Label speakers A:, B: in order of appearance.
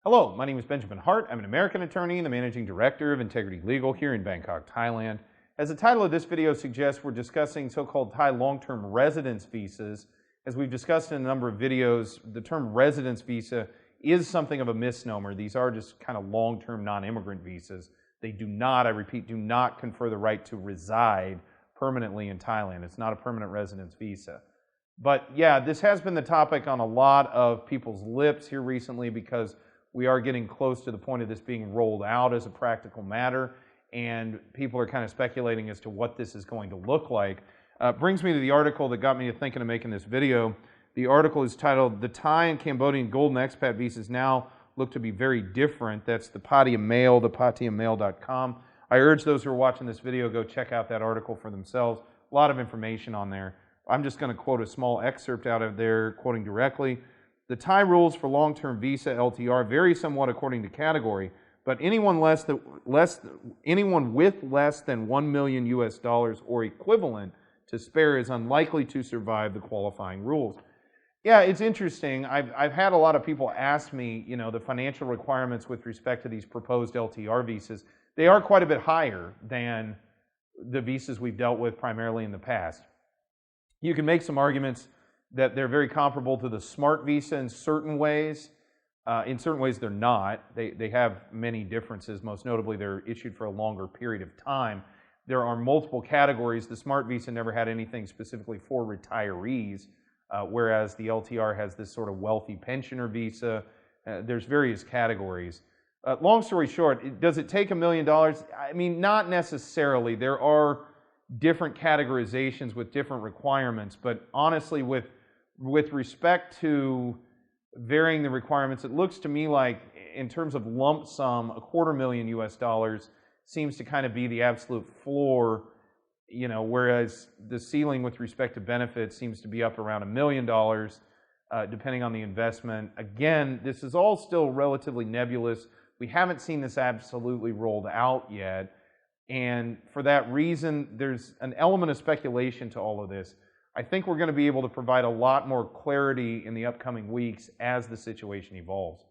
A: Hello, my name is Benjamin Hart. I'm an American attorney and the managing director of Integrity Legal here in Bangkok, Thailand. As the title of this video suggests, we're discussing so-called Thai long-term residence visas. As we've discussed in a number of videos, the term residence visa is something of a misnomer. These are just kind of long-term non-immigrant visas. They do not, I repeat, do not confer the right to reside permanently in Thailand. It's not a permanent residence visa. But yeah, this has been the topic on a lot of people's lips here recently because we are getting close to the point of this being rolled out as a practical matter, and people are kind of speculating as to what this is going to look like. Brings me to the article that got me to thinking of making this video. The article is titled, "The Thai and Cambodian Golden Expat Visas Now Look to be Very Different." That's the Pattaya Mail, thepatayamail.com. I urge those who are watching this video, go check out that article for themselves. A lot of information on there. I'm just going to quote a small excerpt out of there, quoting directly. "The Thai rules for long-term visa LTR vary somewhat according to category, but anyone with less than $1 million US or equivalent to spare is unlikely to survive the qualifying rules." Yeah, it's interesting. I've had a lot of people ask me, the financial requirements with respect to these proposed LTR visas. They are quite a bit higher than the visas we've dealt with primarily in the past. You can make some arguments that they're very comparable to the SMART visa in certain ways. In certain ways, they're not. They have many differences. Most notably, they're issued for a longer period of time. There are multiple categories. The SMART visa never had anything specifically for retirees, whereas the LTR has this sort of wealthy pensioner visa. There's various categories. Long story short, does it take $1 million? I mean, not necessarily. There are different categorizations with different requirements, but honestly, with respect to varying the requirements, it looks to me like, in terms of lump sum, $250,000 US seems to kind of be the absolute floor, whereas the ceiling with respect to benefits seems to be up around $1 million, depending on the investment. Again, this is all still relatively nebulous. We haven't seen this absolutely rolled out yet. And for that reason, there's an element of speculation to all of this. I think we're going to be able to provide a lot more clarity in the upcoming weeks as the situation evolves.